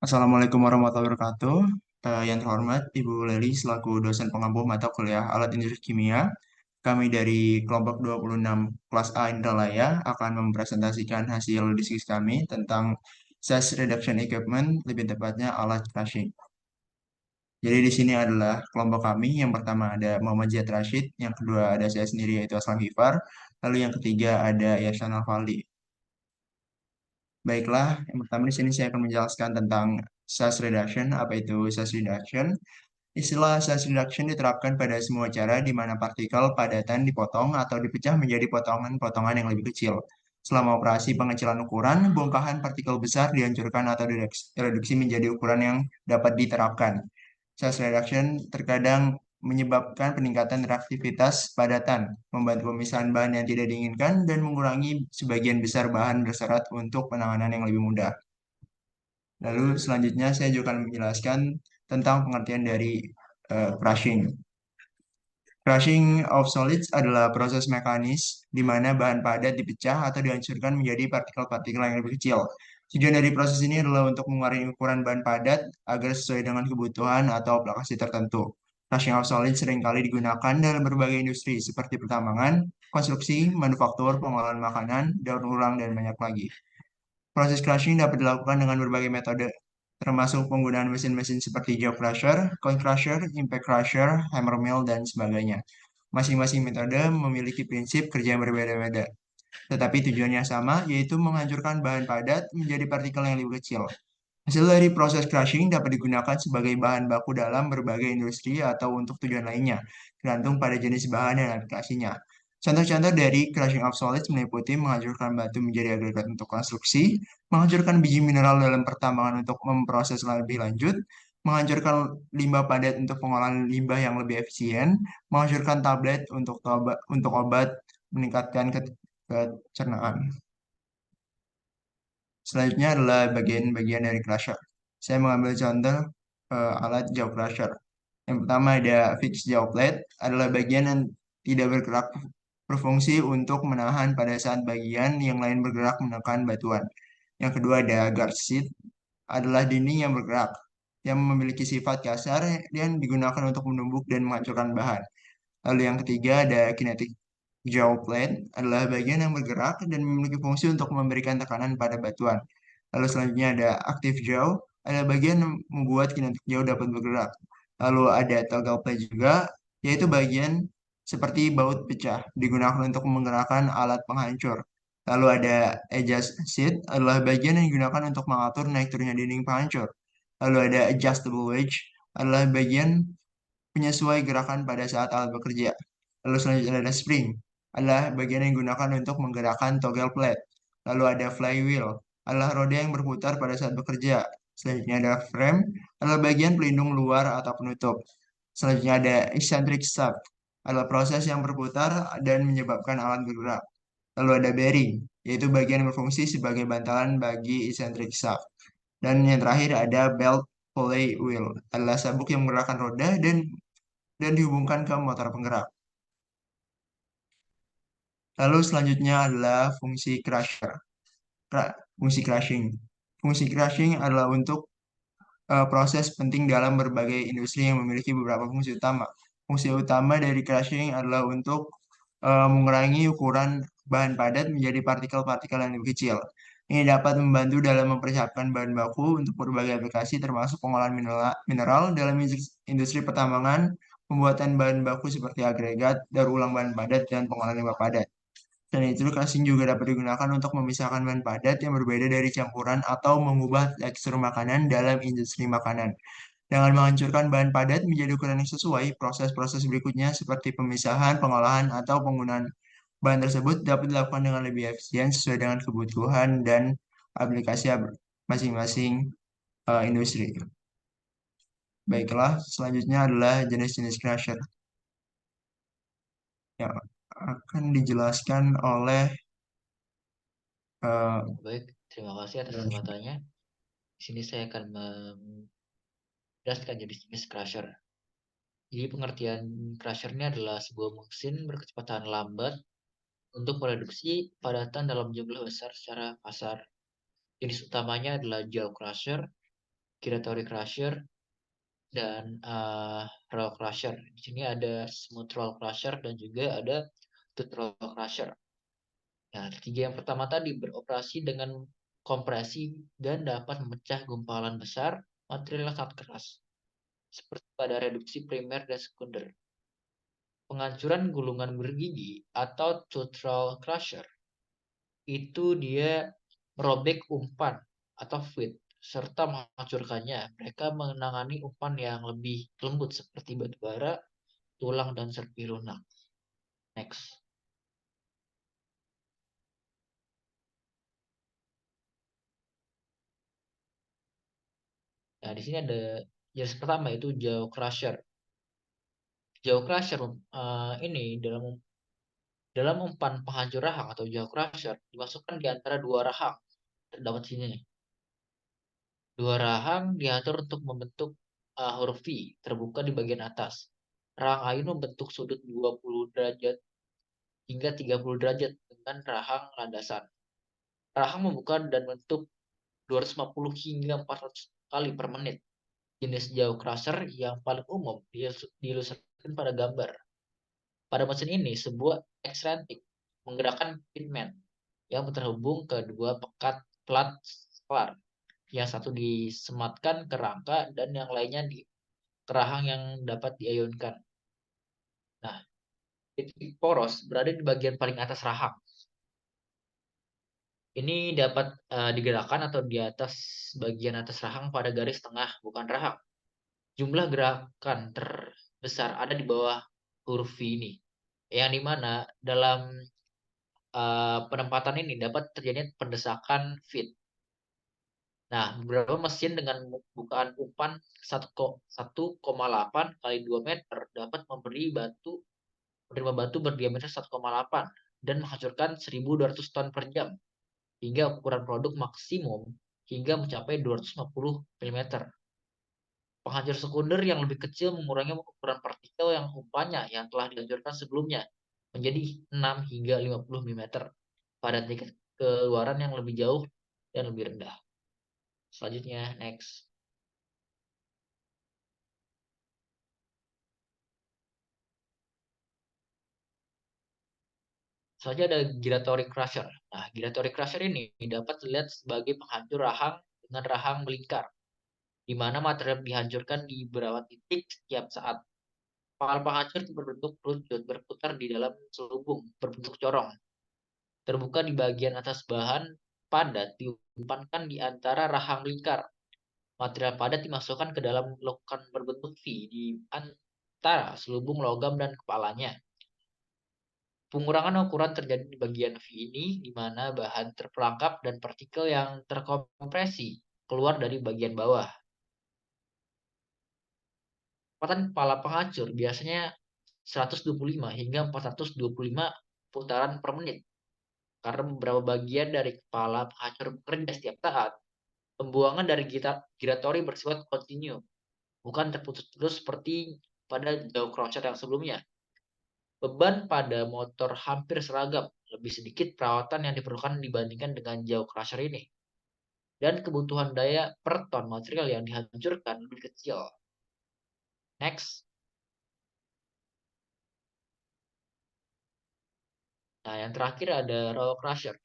Assalamualaikum warahmatullahi wabarakatuh. Yang terhormat Ibu Leli selaku dosen pengampu mata kuliah Alat Industri Kimia. Kami dari kelompok 26 kelas A Indralaya akan mempresentasikan hasil diskusi kami tentang size reduction equipment, lebih tepatnya alat crushing. Jadi di sini adalah kelompok kami. Yang pertama ada Muhammad Ziad Rashid, yang kedua ada saya sendiri yaitu Aslam Hifar, lalu yang ketiga ada Yasan Alfaldi. Baiklah, yang pertama di sini saya akan menjelaskan tentang size reduction. Apa itu size reduction? Istilah size reduction diterapkan pada semua cara di mana partikel padatan dipotong atau dipecah menjadi potongan-potongan yang lebih kecil. Selama operasi pengecilan ukuran, bongkahan partikel besar dihancurkan atau direduksi menjadi ukuran yang dapat diterapkan. Size reduction terkadang menyebabkan peningkatan reaktivitas padatan, membantu pemisahan bahan yang tidak diinginkan, dan mengurangi sebagian besar bahan berserat untuk penanganan yang lebih mudah. Lalu selanjutnya saya juga akan menjelaskan tentang pengertian dari crushing. Crushing of solids adalah proses mekanis di mana bahan padat dipecah atau dihancurkan menjadi partikel-partikel yang lebih kecil. Tujuan dari proses ini adalah untuk mengurangi ukuran bahan padat agar sesuai dengan kebutuhan atau aplikasi tertentu. Crushing of solids seringkali digunakan dalam berbagai industri seperti pertambangan, konstruksi, manufaktur, pengolahan makanan, daur ulang, dan banyak lagi. Proses crushing dapat dilakukan dengan berbagai metode, termasuk penggunaan mesin-mesin seperti jaw crusher, cone crusher, impact crusher, hammer mill, dan sebagainya. Masing-masing metode memiliki prinsip kerja yang berbeda-beda, tetapi tujuannya sama, yaitu menghancurkan bahan padat menjadi partikel yang lebih kecil. Hasil dari proses crushing dapat digunakan sebagai bahan baku dalam berbagai industri atau untuk tujuan lainnya, tergantung pada jenis bahan dan aplikasinya. Contoh-contoh dari crushing of solids meliputi menghancurkan batu menjadi agregat untuk konstruksi, menghancurkan biji mineral dalam pertambangan untuk memproses lebih lanjut, menghancurkan limbah padat untuk pengolahan limbah yang lebih efisien, menghancurkan tablet untuk obat meningkatkan kecernaan. Selanjutnya adalah bagian-bagian dari crusher. Saya mengambil contoh alat jaw crusher. Yang pertama ada fixed jaw plate, adalah bagian yang tidak bergerak berfungsi untuk menahan pada saat bagian yang lain bergerak menekan batuan. Yang kedua ada guard sheet, adalah dinding yang bergerak, yang memiliki sifat kasar dan digunakan untuk menumbuk dan menghancurkan bahan. Lalu yang ketiga ada kinetic jaw plate, adalah bagian yang bergerak dan memiliki fungsi untuk memberikan tekanan pada batuan. Lalu selanjutnya ada active jaw, adalah bagian yang membuat kinetic jaw dapat bergerak. Lalu ada toggle plate juga, yaitu bagian seperti baut pecah, digunakan untuk menggerakkan alat penghancur. Lalu ada adjust seat, adalah bagian yang digunakan untuk mengatur naik turunnya dinding penghancur. Lalu ada adjustable wedge, adalah bagian penyesuai gerakan pada saat alat bekerja. Lalu selanjutnya ada spring, adalah bagian yang digunakan untuk menggerakkan toggle plate. Lalu ada flywheel, adalah roda yang berputar pada saat bekerja. Selanjutnya ada frame, adalah bagian pelindung luar atau penutup. Selanjutnya ada eccentric shaft, adalah proses yang berputar dan menyebabkan alat bergerak. Lalu ada bearing, yaitu bagian yang berfungsi sebagai bantalan bagi eccentric shaft. Dan yang terakhir ada belt pulley wheel, adalah sabuk yang menggerakkan roda dan dihubungkan ke motor penggerak. Lalu selanjutnya adalah fungsi crusher. Fungsi crushing. Fungsi crushing adalah untuk proses penting dalam berbagai industri yang memiliki beberapa fungsi utama. Fungsi utama dari crushing adalah untuk mengurangi ukuran bahan padat menjadi partikel-partikel yang lebih kecil. Ini dapat membantu dalam mempersiapkan bahan baku untuk berbagai aplikasi termasuk pengolahan mineral dalam industri pertambangan, pembuatan bahan baku seperti agregat, daur ulang bahan padat, dan pengolahan limbah padat. Dan itu casing juga dapat digunakan untuk memisahkan bahan padat yang berbeda dari campuran atau mengubah tekstur makanan dalam industri makanan. Dengan menghancurkan bahan padat menjadi ukuran yang sesuai, proses-proses berikutnya seperti pemisahan, pengolahan, atau penggunaan bahan tersebut dapat dilakukan dengan lebih efisien sesuai dengan kebutuhan dan aplikasi masing-masing industri. Baiklah, selanjutnya adalah jenis-jenis crusher yang akan dijelaskan oleh eh, Baik, terima kasih atas kesempatannya. Di sini saya akan menjelaskan jenis-jenis crusher. Jadi pengertian crusher ini adalah sebuah mesin berkecepatan lambat untuk mereduksi padatan dalam jumlah besar secara kasar. Jenis utamanya adalah jaw crusher, giratory crusher, dan roll crusher. Di sini ada smooth roll crusher dan juga ada tooth roll crusher. Nah, tiga yang pertama tadi beroperasi dengan kompresi dan dapat memecah gumpalan besar material yang sangat keras, seperti pada reduksi primer dan sekunder. Penghancuran gulungan bergigi atau tooth roll crusher itu dia merobek umpan atau feed serta menghancurkannya. Mereka menangani umpan yang lebih lembut seperti batu bara, tulang, dan serpi lunak. Next. Nah, di sini ada jenis pertama itu jaw crusher. Jaw crusher ini dalam umpan penghancur rahang atau jaw crusher dimasukkan di antara dua rahang. Terdapat sini nih. Dua rahang diatur untuk membentuk huruf V terbuka di bagian atas. Rahang A ini membentuk sudut 20 derajat hingga 30 derajat dengan rahang landasan. Rahang membuka dan bentuk 250 hingga 400 kali per menit. Jenis jaw crusher yang paling umum diilustrasikan pada gambar. Pada mesin ini, sebuah ekstrentik menggerakkan pitman yang terhubung ke dua plat selar. Yang satu disematkan ke rangka dan yang lainnya di kerahang yang dapat diayunkan. Nah, titik poros berada di bagian paling atas rahang. Ini dapat digerakkan atau di atas bagian atas rahang pada garis tengah, bukan rahang. Jumlah gerakan terbesar ada di bawah huruf V ini, yang dimana dalam penempatan ini dapat terjadi pendesakan feed. Nah, beberapa mesin dengan bukaan umpan 1,8 kali 2 meter dapat menerima batu berdiameter 1,8 dan menghancurkan 1.200 ton per jam hingga ukuran produk maksimum hingga mencapai 250 mm. Penghancur sekunder yang lebih kecil mengurangi ukuran partikel yang umpannya yang telah dihancurkan sebelumnya menjadi 6 hingga 50 mm pada tingkat keluaran yang lebih jauh dan lebih rendah. Selanjutnya, next. Selanjutnya ada giratory crusher. Nah, giratory crusher ini dapat dilihat sebagai penghancur rahang dengan rahang melingkar, di mana material dihancurkan di beberapa titik setiap saat. Pal penghancur berbentuk kerucut berputar di dalam selubung berbentuk corong. Terbuka di bagian atas bahan padat diumpankan di antara rahang melingkar. Material padat dimasukkan ke dalam lokan berbentuk V di antara selubung logam dan kepalanya. Pengurangan ukuran terjadi di bagian V ini, di mana bahan terperangkap dan partikel yang terkompresi keluar dari bagian bawah. Kecepatan kepala penghancur biasanya 125 hingga 425 putaran per menit. Karena beberapa bagian dari kepala penghancur bekerja setiap saat, pembuangan dari giratory bersifat kontinu, bukan terputus-putus seperti pada jaw crusher yang sebelumnya. Beban pada motor hampir seragam, lebih sedikit perawatan yang diperlukan dibandingkan dengan jaw crusher ini. Dan kebutuhan daya per ton material yang dihancurkan lebih kecil. Next. Nah, yang terakhir ada roll crusher.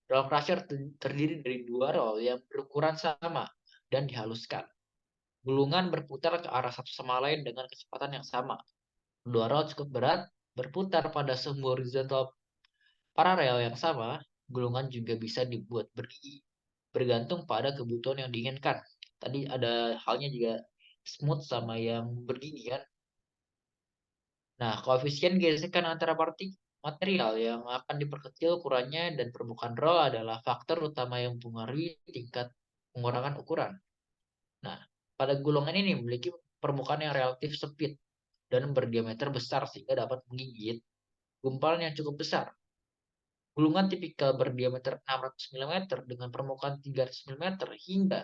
Roll crusher terdiri dari dua roll yang berukuran sama dan dihaluskan. Gulungan berputar ke arah satu sama lain dengan kecepatan yang sama. Dua roll cukup berat, berputar pada sumbu horizontal paralel yang sama. Gulungan juga bisa dibuat berdiri, bergantung pada kebutuhan yang diinginkan. Tadi ada halnya juga smooth sama yang bergigi kan. Nah, koefisien gesekan antara material yang akan diperkecil ukurannya dan permukaan roll adalah faktor utama yang mempengaruhi tingkat pengurangan ukuran. Nah, pada gulungan ini memiliki permukaan yang relatif sempit dan berdiameter besar sehingga dapat menggigit gumpalan yang cukup besar. Gulungan tipikal berdiameter 600 mm dengan permukaan 300 mm hingga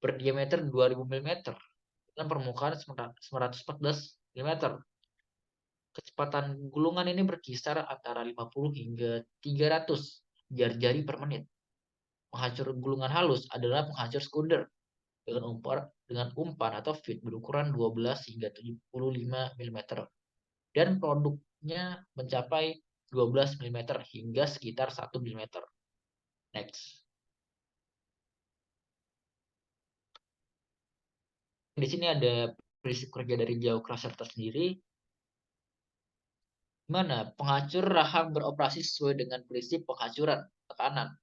berdiameter 2000 mm dengan permukaan 914 mm. Kecepatan gulungan ini berkisar antara 50 hingga 300 jari-jari per menit. Penghancur gulungan halus adalah penghancur sekunder dengan umpan atau feed berukuran 12 hingga 75 mm dan produknya mencapai 12 mm hingga sekitar 1 mm. Next. Di sini ada prinsip kerja dari Joe Crusher tersendiri, di mana penghancur rahang beroperasi sesuai dengan prinsip penghancuran tekanan.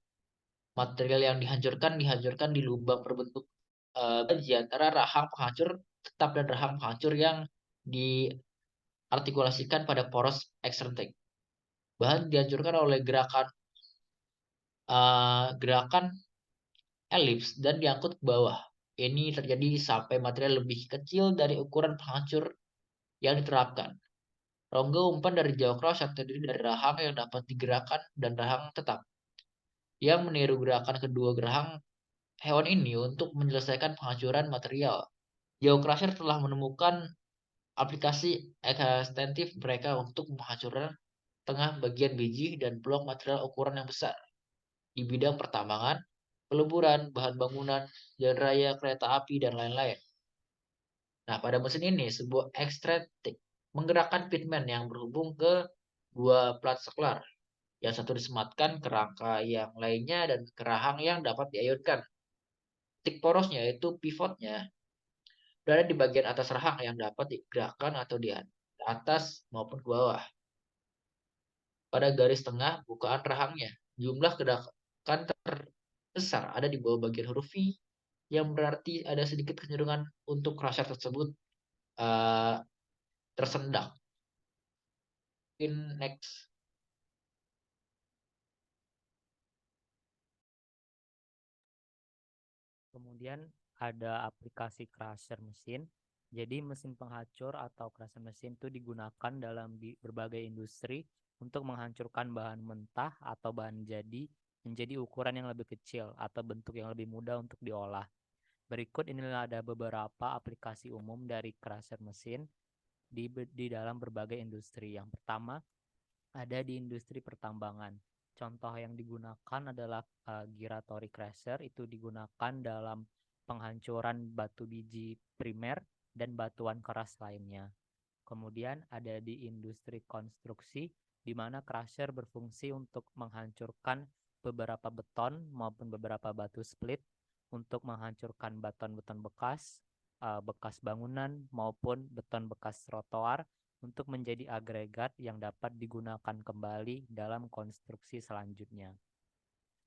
Material yang dihancurkan di lubang berbentuk di antara rahang penghancur tetap dan rahang penghancur yang diartikulasikan pada poros ekstrintik. Bahan dihancurkan oleh gerakan elips dan diangkut ke bawah. Ini terjadi sampai material lebih kecil dari ukuran penghancur yang diterapkan. Rongga umpan dari Jawa Cross terdiri dari rahang yang dapat digerakkan dan rahang tetap, yang meniru gerakan kedua gerahang hewan ini untuk menyelesaikan penghancuran material. GeoCrusher telah menemukan aplikasi ekstentif mereka untuk penghancuran tengah bagian biji dan blok material ukuran yang besar di bidang pertambangan, peleburan, bahan bangunan, jalan raya, kereta api, dan lain-lain. Nah, pada mesin ini, sebuah ekstretik menggerakkan pitman yang berhubung ke dua plat saklar. Yang satu disematkan ke rangka yang lainnya dan ke rahang yang dapat diayunkan. Titik porosnya yaitu pivotnya berada di bagian atas rahang yang dapat digerakkan atau di atas maupun ke bawah. Pada garis tengah bukaan rahangnya, jumlah gerakan terbesar ada di bawah bagian huruf V, yang berarti ada sedikit kecenderungan untuk crusher tersebut uh, tersendak. Next. Kemudian ada aplikasi crusher mesin. Jadi mesin penghancur atau crusher mesin itu digunakan dalam berbagai industri untuk menghancurkan bahan mentah atau bahan jadi menjadi ukuran yang lebih kecil atau bentuk yang lebih mudah untuk diolah. Berikut inilah ada beberapa aplikasi umum dari crusher mesin di dalam berbagai industri. Yang pertama ada di industri pertambangan. Contoh yang digunakan adalah gyratory crusher, itu digunakan dalam penghancuran batu biji primer dan batuan keras lainnya. Kemudian ada di industri konstruksi, di mana crusher berfungsi untuk menghancurkan beberapa beton maupun beberapa batu split untuk menghancurkan beton-beton bekas, bekas bangunan maupun beton bekas trotoar untuk menjadi agregat yang dapat digunakan kembali dalam konstruksi selanjutnya.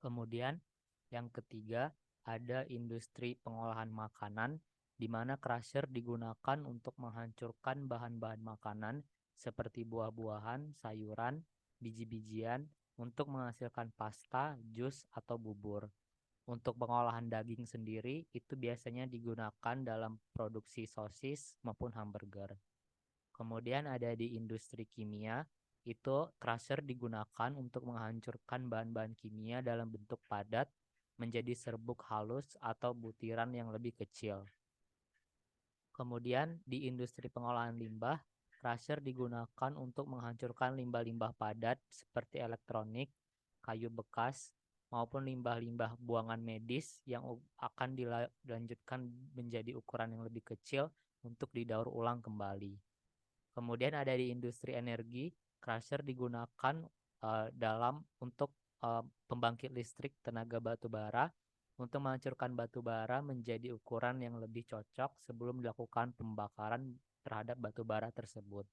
Kemudian yang ketiga ada industri pengolahan makanan, di mana crusher digunakan untuk menghancurkan bahan-bahan makanan seperti buah-buahan, sayuran, biji-bijian untuk menghasilkan pasta, jus, atau bubur. Untuk pengolahan daging sendiri itu biasanya digunakan dalam produksi sosis maupun hamburger. Kemudian ada di industri kimia, itu crusher digunakan untuk menghancurkan bahan-bahan kimia dalam bentuk padat menjadi serbuk halus atau butiran yang lebih kecil. Kemudian di industri pengolahan limbah, crusher digunakan untuk menghancurkan limbah-limbah padat seperti elektronik, kayu bekas, maupun limbah-limbah buangan medis yang akan dilanjutkan menjadi ukuran yang lebih kecil untuk didaur ulang kembali. Kemudian ada di industri energi, crusher digunakan untuk pembangkit listrik tenaga batu bara untuk menghancurkan batu bara menjadi ukuran yang lebih cocok sebelum dilakukan pembakaran terhadap batu bara tersebut.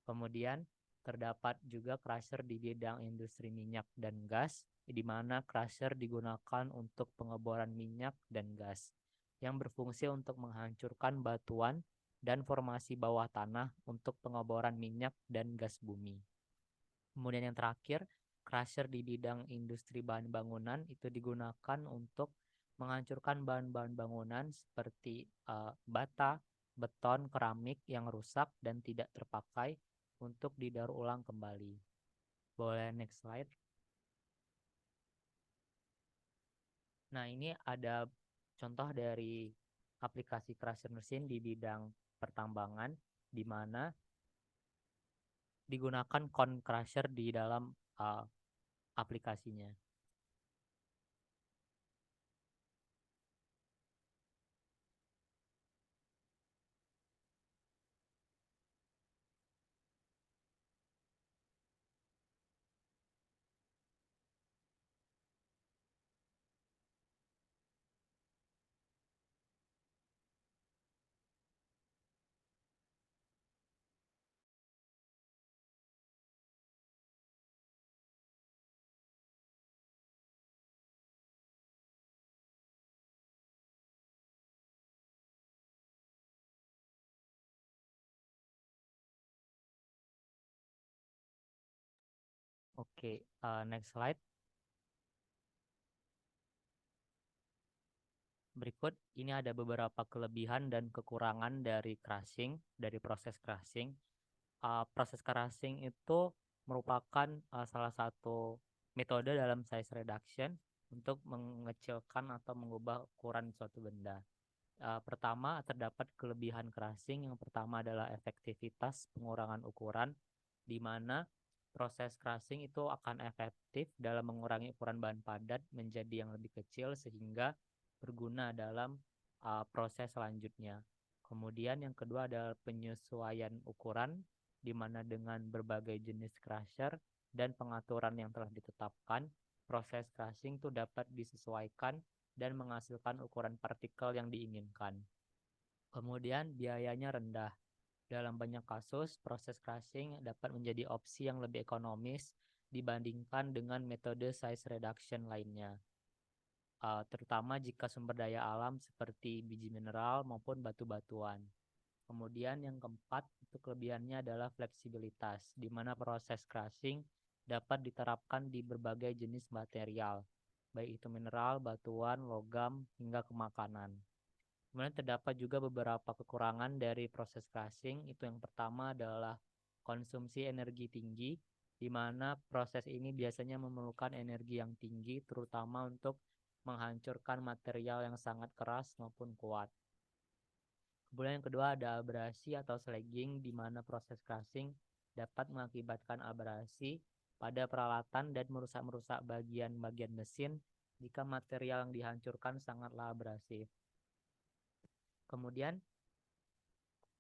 Kemudian terdapat juga crusher di bidang industri minyak dan gas, di mana crusher digunakan untuk pengeboran minyak dan gas yang berfungsi untuk menghancurkan batuan dan formasi bawah tanah untuk pengeboran minyak dan gas bumi. Kemudian yang terakhir, crusher di bidang industri bahan bangunan itu digunakan untuk menghancurkan bahan-bahan bangunan seperti bata, beton, keramik yang rusak dan tidak terpakai untuk didaur ulang kembali. Boleh next slide. Nah, ini ada contoh dari aplikasi crusher mesin di bidang pertambangan, di mana digunakan cone crusher di dalam aplikasinya. Oke, next slide. Berikut ini ada beberapa kelebihan dan kekurangan dari crushing, dari proses crushing. Proses crushing itu merupakan salah satu metode dalam size reduction untuk mengecilkan atau mengubah ukuran suatu benda. Pertama, terdapat kelebihan crushing. Yang pertama adalah efektivitas pengurangan ukuran, di mana proses crushing itu akan efektif dalam mengurangi ukuran bahan padat menjadi yang lebih kecil sehingga berguna dalam proses selanjutnya. Kemudian yang kedua adalah penyesuaian ukuran, di mana dengan berbagai jenis crusher dan pengaturan yang telah ditetapkan, proses crushing itu dapat disesuaikan dan menghasilkan ukuran partikel yang diinginkan. Kemudian biayanya rendah. Dalam banyak kasus, proses crushing dapat menjadi opsi yang lebih ekonomis dibandingkan dengan metode size reduction lainnya. Terutama jika sumber daya alam seperti biji mineral maupun batu-batuan. Kemudian yang keempat, itu kelebihannya adalah fleksibilitas, di mana proses crushing dapat diterapkan di berbagai jenis material, baik itu mineral, batuan, logam, hingga kemakanan. Kemudian terdapat juga beberapa kekurangan dari proses crushing. Itu yang pertama adalah konsumsi energi tinggi, di mana proses ini biasanya memerlukan energi yang tinggi, terutama untuk menghancurkan material yang sangat keras maupun kuat. Kemudian yang kedua ada abrasi atau slagging, di mana proses crushing dapat mengakibatkan abrasi pada peralatan dan merusak bagian-bagian mesin jika material yang dihancurkan sangatlah abrasif. Kemudian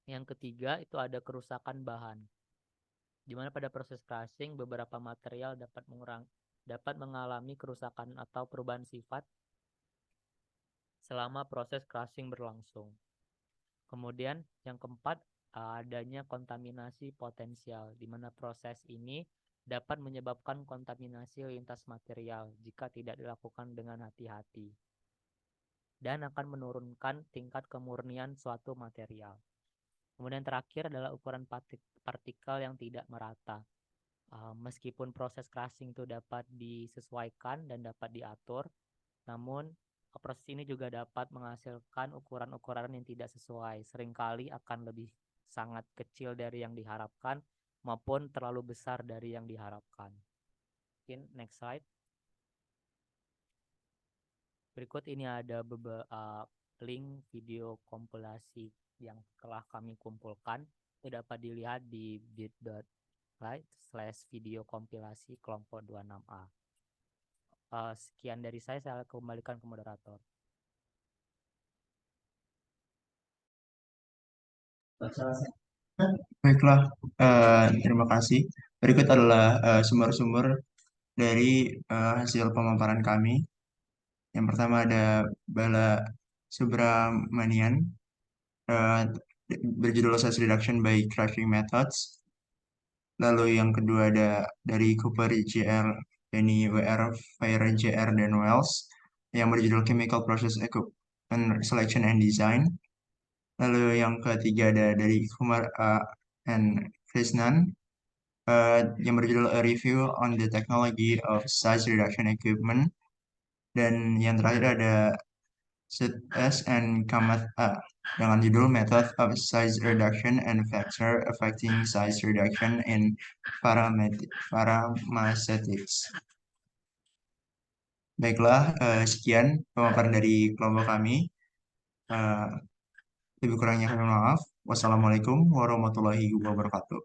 yang ketiga itu ada kerusakan bahan, di mana pada proses crushing beberapa material dapat mengalami kerusakan atau perubahan sifat selama proses crushing berlangsung. Kemudian yang keempat, adanya kontaminasi potensial, di mana proses ini dapat menyebabkan kontaminasi lintas material jika tidak dilakukan dengan hati-hati, dan akan menurunkan tingkat kemurnian suatu material. Kemudian terakhir adalah ukuran partikel yang tidak merata. Meskipun proses crushing itu dapat disesuaikan dan dapat diatur, namun proses ini juga dapat menghasilkan ukuran-ukuran yang tidak sesuai. Seringkali akan lebih sangat kecil dari yang diharapkan maupun terlalu besar dari yang diharapkan. Mungkin next slide. Berikut ini ada beberapa link video kompilasi yang telah kami kumpulkan. Itu dapat dilihat di bit.ly/video kompilasi kelompok 26A. Sekian dari saya kembalikan ke moderator. Baiklah, terima kasih. Berikut adalah sumber-sumber dari hasil pemaparan kami. Yang pertama ada Bala Subramanian, berjudul Size Reduction by Crushing Methods. Lalu yang kedua ada dari Cooper JR, Denny WR, Fire JR, dan Wells yang berjudul Chemical Process Equipment Selection and Design. Lalu yang ketiga ada dari Kumar and Krishnan yang berjudul A Review on the Technology of Size Reduction Equipment. Dan yang terakhir ada S and Kamath dengan judul Method of Size Reduction and Factor Affecting Size Reduction in Pharmaceutics. Baiklah, sekian pemaparan dari kelompok kami. Lebih kurangnya kami mohon maaf. Wassalamualaikum warahmatullahi wabarakatuh.